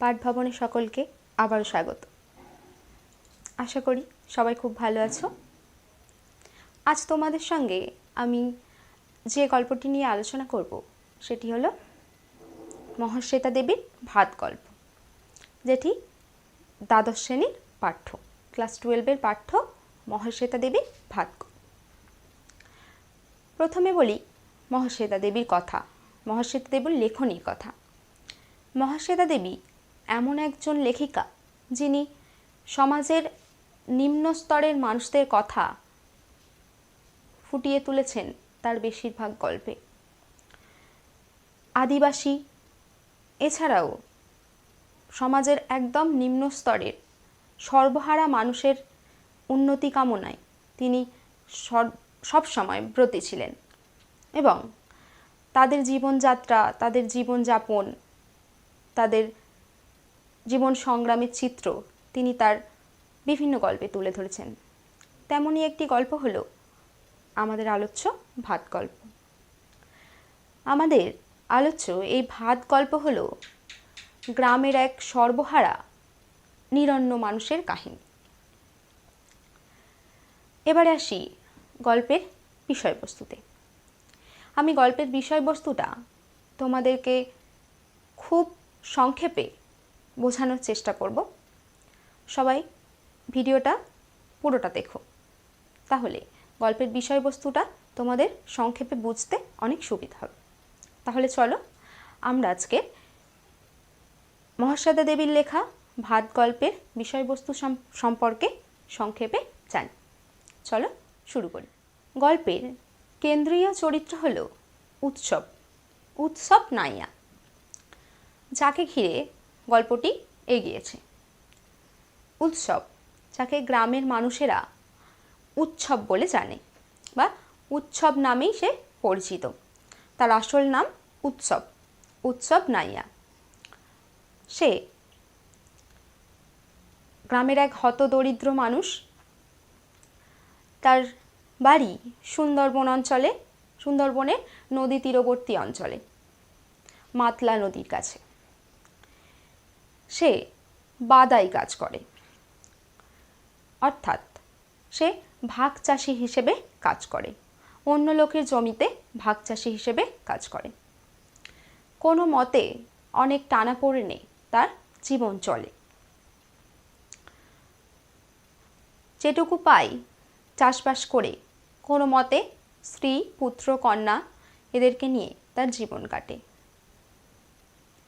পাঠ ভবনে সকলকে আবারও স্বাগত। আশা করি সবাই খুব ভালো আছো। আজ তোমাদের সঙ্গে আমি যে গল্পটি নিয়ে আলোচনা করব সেটি হলো মহাশ্বেতা দেবীর ভাত গল্প, যেটি দ্বাদশ শ্রেণীর পাঠ্য, ক্লাস 12-এর পাঠ্য মহাশ্বেতা দেবীর ভাত গল্প। প্রথমে বলি মহাশ্বেতা দেবীর কথা, মহাশ্বেতা দেবীর লেখনীর কথা। মহাশ্বেতা দেবী এমন একজন লেখিকা যিনি সমাজের নিম্ন স্তরের মানুষদের কথা ফুটিয়ে তুলেছেন তার বেশিরভাগ গল্পে। আদিবাসী এছাড়াও সমাজের একদম নিম্ন স্তরের সর্বহারা মানুষের উন্নতি কামনায় তিনি সবসময় ব্রতী ছিলেন এবং তাদের জীবনযাত্রা, তাদের জীবনযাপন, তাদের জীবন সংগ্রামের চিত্র তিনি তার বিভিন্ন গল্পে তুলে ধরেছেন। তেমনই একটি গল্প হলো আমাদের আলোচ্য ভাত গল্প। আমাদের আলোচ্য এই ভাত গল্প হলো গ্রামের এক সর্বহারা নিরন্ন মানুষের কাহিনী। এবারে আসি গল্পের বিষয়বস্তুতে। আমি গল্পের বিষয়বস্তুটা তোমাদেরকে খুব সংক্ষেপে বোঝানোর চেষ্টা করব। সবাই ভিডিওটা পুরোটা দেখো, তাহলে গল্পের বিষয়বস্তুটা তোমাদের সংক্ষেপে বুঝতে অনেক সুবিধা হবে। তাহলে চলো আমরা আজকে মহাশ্বেতা দেবীর লেখা ভাত গল্পের বিষয়বস্তু সম্পর্কে সংক্ষেপে জানি। চলো শুরু করি। গল্পের কেন্দ্রীয় চরিত্র হলো উৎসব নাইয়া, যাকে ঘিরে গল্পটি এগিয়েছে। উৎসব, যাকে গ্রামের মানুষেরা উৎসব বলে জানে বা উৎসব নামেই সে পরিচিত। তার আসল নাম উৎসব নাইয়া। সে গ্রামের এক হতদরিদ্র মানুষ। তার বাড়ি সুন্দরবনের নদী তীরবর্তী অঞ্চলে, মাতলা নদীর কাছে। সে বাদাই কাজ করে, অর্থাৎ সে ভাগ চাষি হিসেবে কাজ করে, অন্য লোকের জমিতে ভাগ চাষি হিসেবে কাজ করে। কোনো মতে অনেক টানাপোড়েনে তার জীবন চলে। যেটুকু পাই চাষবাস করে কোনো মতে স্ত্রী, পুত্র, কন্যা এদেরকে নিয়ে তার জীবন কাটে।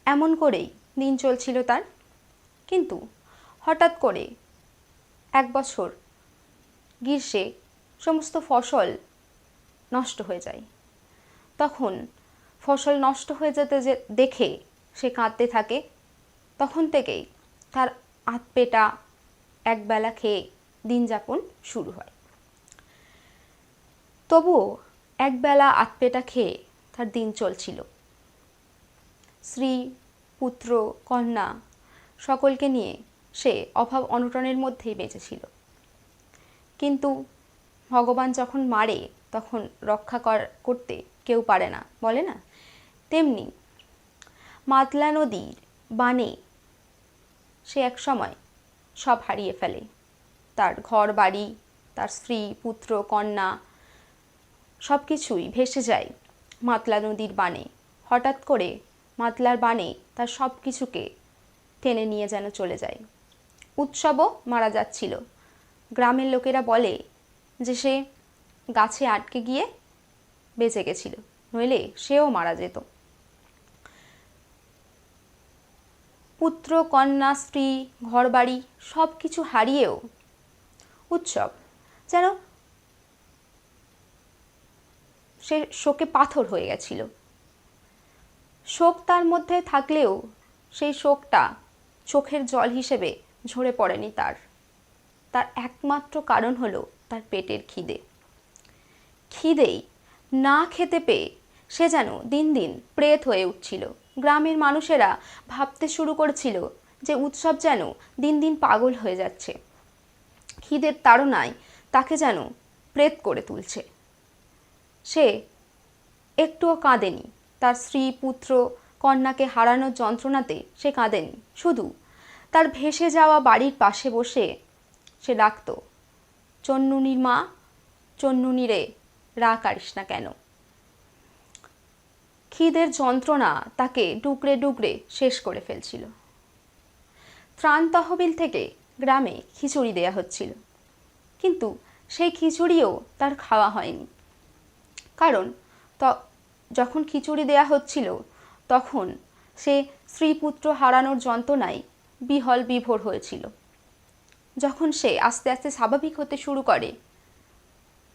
এমন করেই দিন চলছিল তার। কিন্তু হঠাৎ করে এক বছর গ্রীষ্মে সমস্ত ফসল নষ্ট হয়ে যায়। তখন ফসল নষ্ট হয়ে যেতে দেখে সে কাঁদতে থাকে। তখন থেকেই তার আধপেটা একবেলা খেয়ে দিন যাপন শুরু হয়। তবুও একবেলা আধপেটা খেয়ে তার দিন চলছিল। স্ত্রী, পুত্র, কন্যা সকলকে নিয়ে সে অভাব অনটনের মধ্যেই বেঁচেছিল। কিন্তু ভগবান যখন মারে তখন রক্ষা করতে কেউ পারে না, বলে না? তেমনি মাতলা নদীর বানে সে এক সময় সব হারিয়ে ফেলে। তার ঘর বাড়ি, তার স্ত্রী, পুত্র, কন্যা সব কিছুই ভেসে যায় মাতলা নদীর বানে। হঠাৎ করে মাতলার বানে তার সব কিছুকে টেনে নিয়ে যেন চলে যায়। উৎসবও মারা যাচ্ছিল। গ্রামের লোকেরা বলে যে সে গাছে আটকে গিয়ে বেঁচে গেছিল, নইলে সেও মারা যেত। পুত্র, কন্যা, স্ত্রী, ঘরবাড়ি সব কিছু হারিয়েও উৎসব যেন সে শোকে পাথর হয়ে গেছিল। শোক তার মধ্যে থাকলেও সেই শোকটা চোখের জল হিসেবে ঝরে পড়েনি তার একমাত্র কারণ হলো তার পেটের খিদেই না খেতে পেয়ে সে যেন দিন দিন প্রেত হয়ে উঠছিল। গ্রামের মানুষেরা ভাবতে শুরু করেছিল যে উৎসব যেন দিন দিন পাগল হয়ে যাচ্ছে, খিদের তাড়নায় তাকে যেন প্রেত করে তুলছে। সে একটুও কাঁদেনি। তার স্ত্রী, পুত্র, কন্যাকে হারানোর যন্ত্রণাতে সে কাঁদেনি, শুধু তার ভেসে যাওয়া বাড়ির পাশে বসে সে ডাকত, চন্নুনির মা, চন্নুনি রে, রাগ করিস না কেন। খিদের যন্ত্রণা তাকে ডুকরে ডুকরে শেষ করে ফেলছিল। ত্রাণ তহবিল থেকে গ্রামে খিচুড়ি দেয়া হচ্ছিল, কিন্তু সেই খিচুড়িও তার খাওয়া হয়নি। কারণ যখন খিচুড়ি দেয়া হচ্ছিল তখন সে স্ত্রীপুত্র হারানোর যন্ত্রণায় বিহল বিভোর হয়েছিল। যখন সে আস্তে আস্তে স্বাভাবিক হতে শুরু করে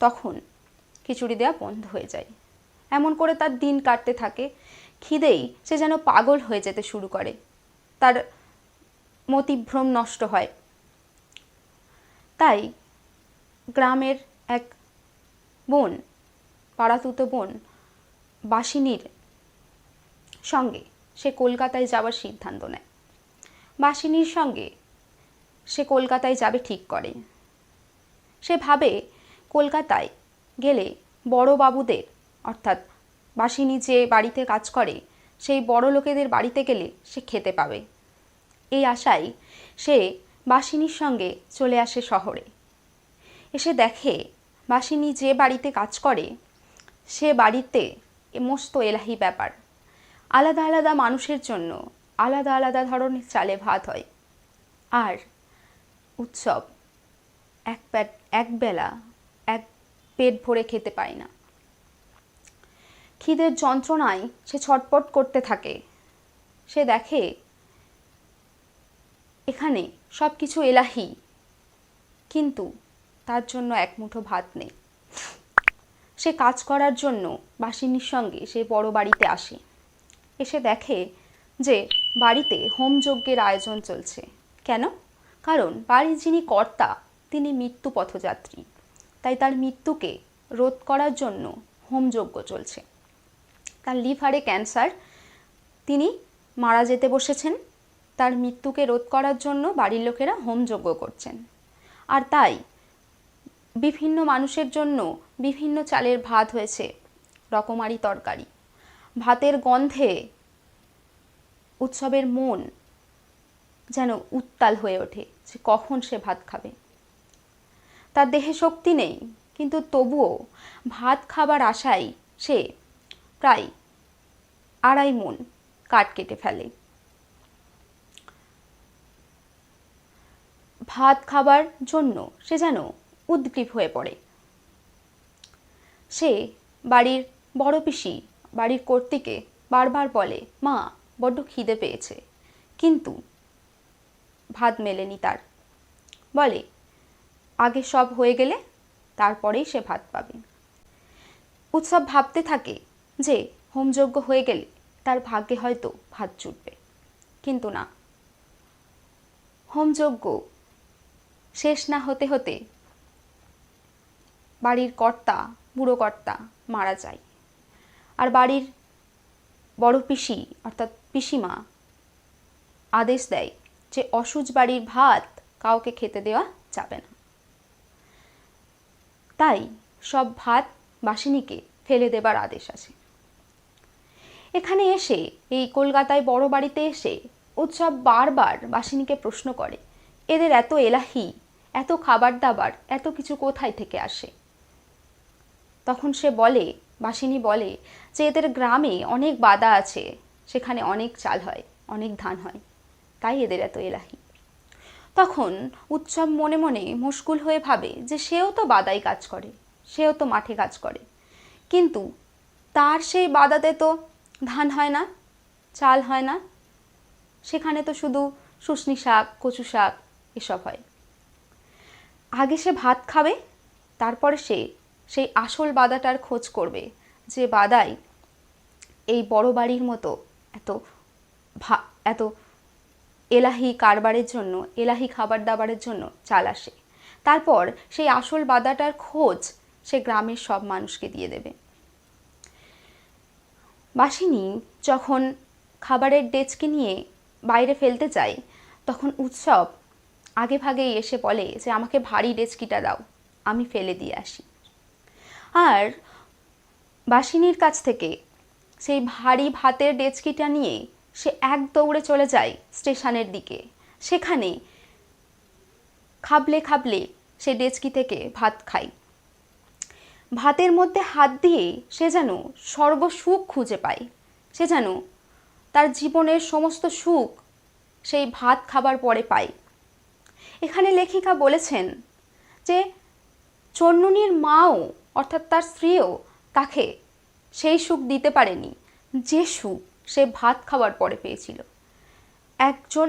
তখন খিচুড়ি দেওয়া বন্ধ হয়ে যায়। এমন করে তার দিন কাটতে থাকে। খিদেই সে যেন পাগল হয়ে যেতে শুরু করে, তার মতিভ্রম নষ্ট হয়। তাই গ্রামের এক বোন, পাড়াতুতো বোন বাসিনীর সঙ্গে সে কলকাতায় যাওয়ার সিদ্ধান্ত নেয়। বাসিনীর সঙ্গে সে কলকাতায় যাবে ঠিক করে। সে ভাবে কলকাতায় গেলে বড় বাবুদের, অর্থাৎ বাসিনী যে বাড়িতে কাজ করে সেই বড় লোকেদের বাড়িতে গেলে সে খেতে পাবে। এই আশায় সে বাসিনীর সঙ্গে চলে আসে শহরে। এসে দেখে বাসিনী যে বাড়িতে কাজ করে সে বাড়িতে মস্ত এলাহি ব্যাপার। আলাদা আলাদা মানুষের জন্য আলাদা আলাদা ধরনের চালে ভাত হয়। আর উৎসব এক বেলা এক পেট ভরে খেতে পায় না। খিদের যন্ত্রণায় সে ছটপট করতে থাকে। সে দেখে এখানে সব কিছু এলাহি, কিন্তু তার জন্য এক মুঠো ভাত নেই। সে কাজ করার জন্য বাসিনীর সঙ্গে সে বড় বাড়িতে আসে। এসে দেখে যে বাড়িতে হোমযজ্ঞের আয়োজন চলছে। কেন? কারণ বাড়ির যিনি কর্তা তিনি মৃত্যু পথযাত্রী, তাই তার মৃত্যুকে রোধ করার জন্য হোমযজ্ঞ চলছে। তার লিভারে ক্যান্সার, তিনি মারা যেতে বসেছেন। তার মৃত্যুকে রোধ করার জন্য বাড়ির লোকেরা হোমযজ্ঞ করছেন। আর তাই বিভিন্ন মানুষের জন্য বিভিন্ন চালের ভাত হয়েছে, রকমারি তরকারি। ভাতের গন্ধে উৎসবের মন যেন উত্তাল হয়ে ওঠে যে কখন সে ভাত খাবে। তার দেহে শক্তি নেই, কিন্তু তবুও ভাত খাবার আশায় সে প্রায় 2.5 মণ কাঠ কেটে ফেলে। ভাত খাবার জন্য সে যেন উদ্গ্রীব হয়ে পড়ে। সে বাড়ির বড় পিসি, বাড়ির কর্ত্রীকে বারবার বলে, মা বড্ড খিদে পেয়েছে, কিন্তু ভাত মেলেনি তার। বলে আগে সব হয়ে গেলে তারপরেই সে ভাত পাবে। উৎসব ভাবতে থাকে যে হোমযজ্ঞ হয়ে গেলে তার ভাগ্যে হয়তো ভাত জুটবে, কিন্তু না। হোমযজ্ঞ শেষ না হতে হতে বাড়ির কর্তা, বুড়ো কর্তা মারা যায়। আর বাড়ির বড় পিসি অর্থাৎ পিসিমা আদেশ দেয় যে অসুচ বাড়ির ভাত কাউকে খেতে দেওয়া যাবে না। তাই সব ভাত বাসিনীকে ফেলে দেবার আদেশ আছে। এখানে এসে, এই কলকাতায় বড় বাড়িতে এসে উৎসব বারবার বাসিনীকে প্রশ্ন করে, এদের এত এলাহি, এত খাবার দাবার, এত কিছু কোথায় থেকে আসে? তখন সে বলে, বাসিনী বলে যে এদের গ্রামে অনেক বাদা আছে, সেখানে অনেক চাল হয়, অনেক ধান হয়, তাই এদের এত এলাহি। তখন উৎসব মনে মনে মুশকুল হয়ে ভাবে যে সেও তো বাদায় কাজ করে, সেও তো মাঠে কাজ করে, কিন্তু তার সেই বাদাতে তো ধান হয় না, চাল হয় না, সেখানে তো শুধু শুশনি শাক, কচু শাক এসব হয়। আগে সে ভাত খাবে, তারপরে সে সেই আসল বাদাটার খোঁজ করবে, যে বাদায় এই বড় বাড়ির মতো এত এলাহি কারবারের জন্য, এলাহি খাবার দাবারের জন্য চাল আসে। তারপর সেই আসল বাদাটার খোঁজ সে গ্রামের সব মানুষকে দিয়ে দেবে। বাসিনী যখন খাবারের ডেচকি নিয়ে বাইরে ফেলতে যায়, তখন উৎসব আগে ভাগেই এসে বলে যে আমাকে ভারী ডেচকিটা দাও, আমি ফেলে দিয়ে আসি। আর বাসিনীর কাছ থেকে সেই ভারী ভাতের ডেচকিটা নিয়ে সে এক দৌড়ে চলে যায় স্টেশনের দিকে। সেখানে খাবলে খাবলে সে ডেচকি থেকে ভাত খায়। ভাতের মধ্যে হাত দিয়ে সে যেন স্বর্গ সুখ খুঁজে পায়। সে যেন তার জীবনের সমস্ত সুখ সেই ভাত খাবার পরে পায়। এখানে লেখিকা বলেছেন যে চন্নুনীর মাও অর্থাৎ তার স্ত্রীও তাকে সেই সুখ দিতে পারেনি যে সুখ সে ভাত খাবার পরে পেয়েছিল। একজন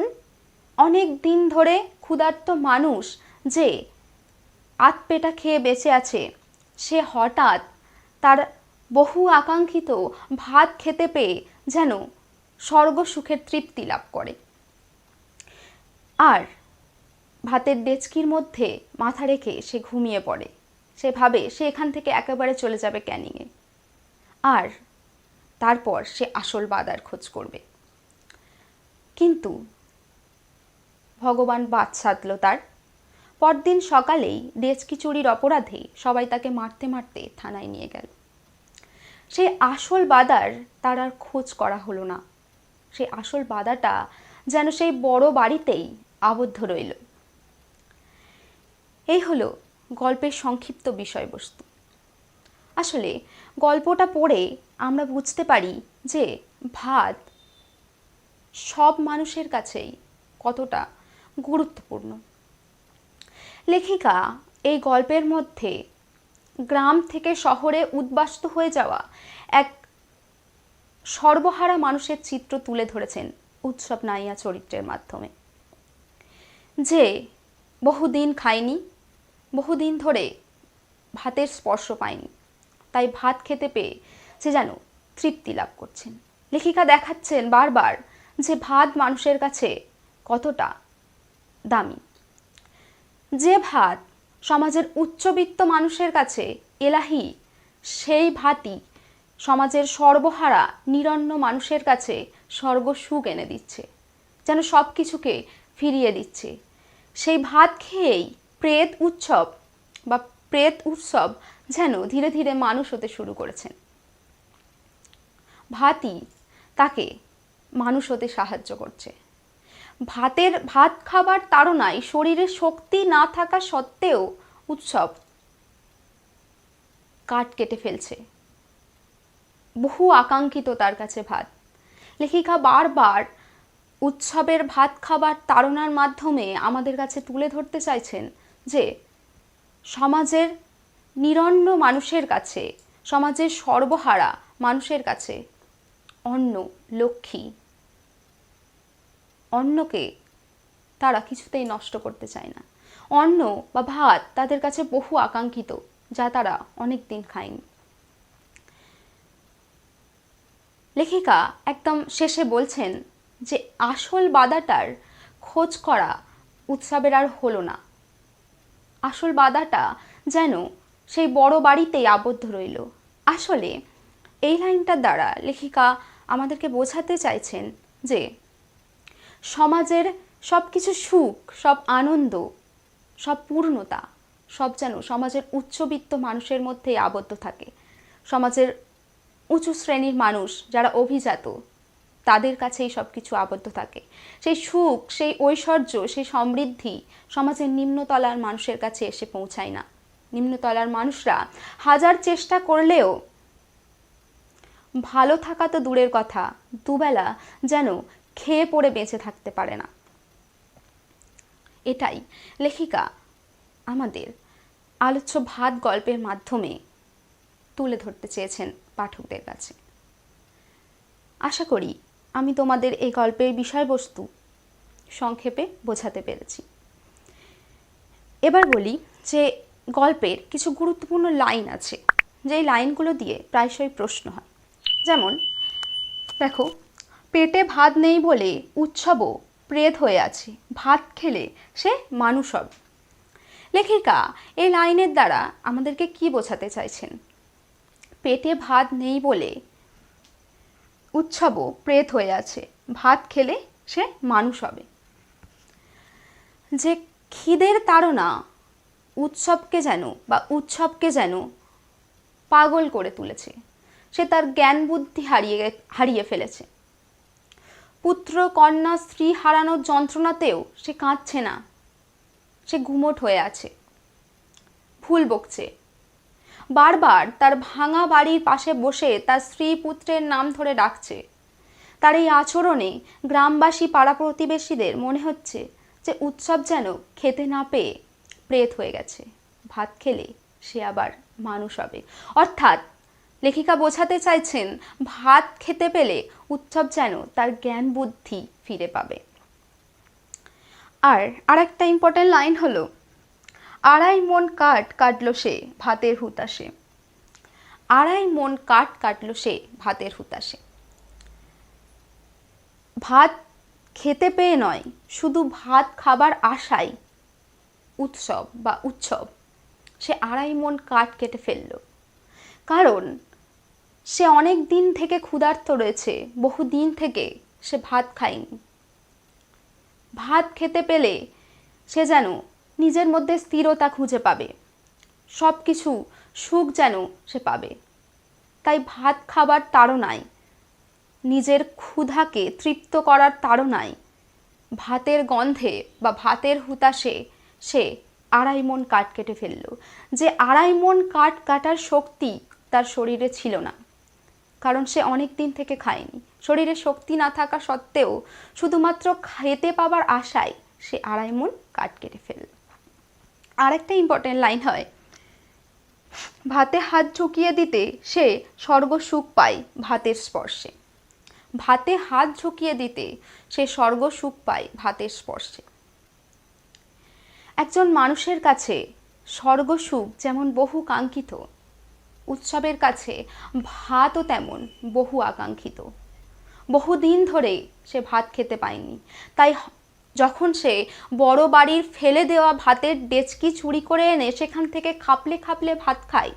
অনেক দিন ধরে ক্ষুধার্ত মানুষ যে আধপেটা খেয়ে বেঁচে আছে, সে হঠাৎ তার বহু আকাঙ্ক্ষিত ভাত খেতে পেয়ে যেন স্বর্গ সুখের তৃপ্তি লাভ করে। আর ভাতের ডেচকির মধ্যে মাথা রেখে সে ঘুমিয়ে পড়ে। সে ভাবে সে এখান থেকে একেবারে চলে যাবে ক্যানিংয়ে, আর তারপর সে আসল বাদার খোঁজ করবে। কিন্তু ভগবান বাদ সাধল তার। পরদিন সকালেই ডেচকি চুরির অপরাধে সবাই তাকে মারতে মারতে থানায় নিয়ে গেল। সেই আসল বাদার তার আর খোঁজ করা হলো না। সেই আসল বাদাটা যেন সেই বড় বাড়িতেই আবদ্ধ রইল। এই হলো গল্পের সংক্ষিপ্ত বিষয়বস্তু। আসলে গল্পটা পড়ে আমরা বুঝতে পারি যে ভাত সব মানুষের কাছেই কতটা গুরুত্বপূর্ণ। লেখিকা এই গল্পের মধ্যে গ্রাম থেকে শহরে উদ্বাস্তু হয়ে যাওয়া এক সর্বহারা মানুষের চিত্র তুলে ধরেছেন উৎসব নাইয়া চরিত্রের মাধ্যমে, যে বহুদিন খায়নি, বহুদিন ধরে ভাতের স্পর্শ পায়নি, তাই ভাত খেতে পেয়ে সে যেন তৃপ্তি লাভ করছেন। লেখিকা দেখাচ্ছেন বারবার যে ভাত মানুষের কাছে কতটা দামি। যে ভাত সমাজের উচ্চবিত্ত মানুষের কাছে এলাহি, সেই ভাতই সমাজের সর্বহারা নিরন্ন মানুষের কাছে স্বর্গ সুখ এনে দিচ্ছে, যেন সব কিছুকে ফিরিয়ে দিচ্ছে। সেই ভাত খেয়েই প্রেত উৎসব যেন ধীরে ধীরে মানুষ হতে শুরু করেছেন। ভাতই তাকে মানুষ হতে সাহায্য করছে। ভাত খাবার তাড়নায় শরীরে শক্তি না থাকা সত্ত্বেও উৎসব কাঠ কেটে ফেলছে। বহু আকাঙ্ক্ষিত তার কাছে ভাত। লেখিকা বারবার উৎসবের ভাত খাবার তাড়নার মাধ্যমে আমাদের কাছে তুলে ধরতে চাইছেন যে সমাজের নিরন্ন মানুষের কাছে, সমাজের সর্বহারা মানুষের কাছে অন্ন লক্ষ্মী। অন্নকে তারা কিছুতেই নষ্ট করতে চায় না। অন্ন বা ভাত তাদের কাছে বহু আকাঙ্ক্ষিত, যা তারা অনেক দিন খায়নি। লেখিকা একদম শেষে বলছেন যে আসল বাদাটার খোঁজ করা উৎসবের আর হলো না। আসল বাদাটা যেন সেই বড় বাড়িতেই আবদ্ধ রইল। আসলে এই লাইনটার দ্বারা লেখিকা আমাদেরকে বোঝাতে চাইছেন যে সমাজের সব কিছু সুখ, সব আনন্দ, সব পূর্ণতা সব যেন সমাজের উচ্চবিত্ত মানুষের মধ্যেই আবদ্ধ থাকে। সমাজের উঁচু শ্রেণীর মানুষ যারা অভিজাত, তাদের কাছেই সব কিছু আবদ্ধ থাকে। সেই সুখ, সেই ঐশ্বর্য, সেই সমৃদ্ধি সমাজের নিম্নতলার মানুষের কাছে এসে পৌঁছায় না। নিম্নতলার মানুষরা হাজার চেষ্টা করলেও ভালো থাকা তো দূরের কথা, দুবেলা যেন খেয়ে পড়ে বেঁচে থাকতে পারে না। এটাই লেখিকা আমাদের আলোচ্য ভাত গল্পের মাধ্যমে তুলে ধরতে চেয়েছেন পাঠকদের কাছে। আশা করি আমি তোমাদের এই গল্পের বিষয়বস্তু সংক্ষেপে বোঝাতে পেরেছি। এবার বলি যে গল্পের কিছু গুরুত্বপূর্ণ লাইন আছে, যেই লাইনগুলো দিয়ে প্রায়শই প্রশ্ন হয়। যেমন দেখো, পেটে ভাত নেই বলে উৎসবও প্রেত হয়ে আছে, ভাত খেলে সে মানুষ হবে। লেখিকা এই লাইনের দ্বারা আমাদেরকে কি বোঝাতে চাইছেন? পেটে ভাত নেই বলে উৎসবও প্রেত হয়ে আছে, ভাত খেলে সে মানুষ হবে। যে খিদের তাড়না উৎসবকে যেন পাগল করে তুলেছে, সে তার জ্ঞান বুদ্ধি হারিয়ে ফেলেছে। পুত্র কন্যা স্ত্রী হারানোর যন্ত্রণাতেও সে কাঁদছে না, সে গুমোট হয়ে আছে, ভুল বকছে। বারবার তার ভাঙা বাড়ির পাশে বসে তার স্ত্রী পুত্রের নাম ধরে ডাকছে। তার এই আচরণে গ্রামবাসী পাড়া প্রতিবেশীদের মনে হচ্ছে যে উৎসব যেন খেতে না পেয়ে প্রেত হয়ে গেছে, ভাত খেলে সে আবার মানুষ হবে। অর্থাৎ লেখিকা বোঝাতে চাইছেন ভাত খেতে পেলে উৎসব যেন তার জ্ঞান বুদ্ধি ফিরে পাবে। আর আরেকটা ইম্পর্টেন্ট লাইন হলো, আড়াই মন কাঠ কাটলো সে ভাতের হুতাশে। আড়াই মন কাঠ কাটলো সে ভাতের হুতাশে। ভাত খেতে পেয়ে নয়, শুধু ভাত খাবার আশায় উৎসব সে আড়াই মন কাঠ কেটে ফেলল। কারণ সে অনেক দিন থেকে ক্ষুধার্ত রয়েছে, বহু দিন থেকে সে ভাত খায়নি। ভাত খেতে পেলে সে যেন নিজের মধ্যে স্থিরতা খুঁজে পাবে, সব কিছু সুখ যেন সে পাবে। তাই ভাত খাবার তাড়নায়, নিজের ক্ষুধাকে তৃপ্ত করার তাড়নায়, ভাতের গন্ধে বা ভাতের হুতাশে সে আড়াই মন কাঠ কেটে ফেলল। যে আড়াই মন কাঠ কাটার শক্তি তার শরীরে ছিল না, কারণ সে অনেক দিন থেকে খায়নি। শরীরে শক্তি না থাকা সত্ত্বেও শুধুমাত্র খেতে পাবার আশায় সে আড়াই মন কাঠ কেটে ফেলল। আরেকটা ইম্পর্টেন্ট লাইন হয়, ভাতে হাত ঝুঁকিয়ে দিতে সে স্বর্গ সুখ পায় ভাতের স্পর্শে। ভাতে হাত ঝুঁকিয়ে দিতে সে স্বর্গ সুখ পায় ভাতের স্পর্শে। একজন মানুষের কাছে স্বর্গ সুখ যেমন বহু কাঙ্ক্ষিত, উৎসবের কাছে ভাতও তেমন বহু আকাঙ্ক্ষিত। বহুদিন ধরে সে ভাত খেতে পায়নি, তাই যখন সে বড় বাড়ির ফেলে দেওয়া ভাতের ডেচকি চুরি করে এনে সেখান থেকে খাপলে খাপলে ভাত খায়,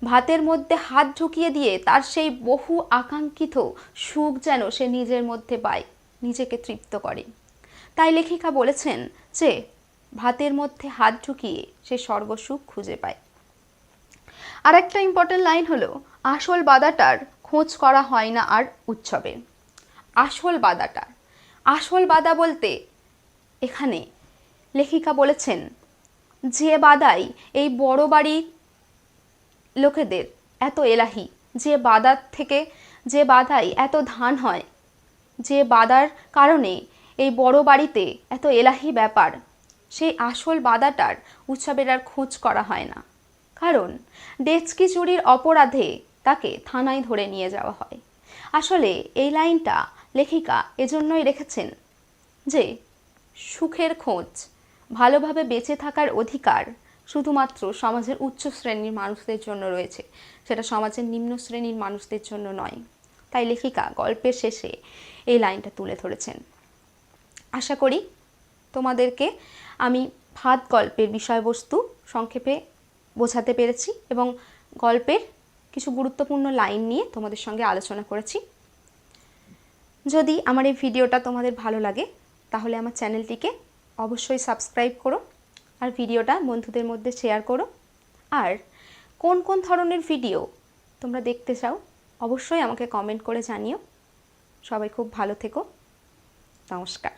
ভাতের মধ্যে হাত ঢুকিয়ে দিয়ে তার সেই বহু আকাঙ্ক্ষিত সুখ যেন সে নিজের মধ্যে পায়, নিজেকে তৃপ্ত করে। তাই লেখিকা বলেছেন যে ভাতের মধ্যে হাত ঢুকিয়ে সে স্বর্গ সুখ খুঁজে পায়। আর একটা ইম্পর্টেন্ট লাইন হলো, আসল বাদাটার খোঁজ করা হয় না আর উৎসবে। আসল বাদা বলতে এখানে লেখিকা বলেছেন যে বাদাই এই বড় বাড়ির লোকেদের এত এলাহি, যে বাদার থেকে যে বাদাই এত ধান হয়, যে বাদার কারণে এই বড় বাড়িতে এত এলাহি ব্যাপার, সেই আসল বাদাটার উৎসবের আর খোঁজ করা হয় না। কারণ ডেচকি চুরির অপরাধে তাকে থানায় ধরে নিয়ে যাওয়া হয়। আসলে এই লাইনটা লেখিকা এজন্যই রেখেছেন যে সুখের খোঁজ, ভালোভাবে বেঁচে থাকার অধিকার শুধুমাত্র সমাজের উচ্চ শ্রেণীর মানুষদের জন্য রয়েছে, সেটা সমাজের নিম্ন শ্রেণীর মানুষদের জন্য নয়। তাই লেখিকা গল্পের শেষে এই লাইনটা তুলে ধরেছেন। আশা করি তোমাদেরকে আমি ভাত গল্পের বিষয়বস্তু সংক্ষেপে বোঝাতে পেরেছি এবং গল্পের কিছু গুরুত্বপূর্ণ লাইন নিয়ে তোমাদের সঙ্গে আলোচনা করেছি। যদি আমার এই ভিডিওটা তোমাদের ভালো লাগে তাহলে আমার চ্যানেলটিকে অবশ্যই সাবস্ক্রাইব করো আর ভিডিওটা বন্ধুদের মধ্যে শেয়ার করো। আর কোন কোন ধরনের ভিডিও তোমরা দেখতে চাও অবশ্যই আমাকে কমেন্ট করে জানিও। সবাই খুব ভালো থেকো। নমস্কার।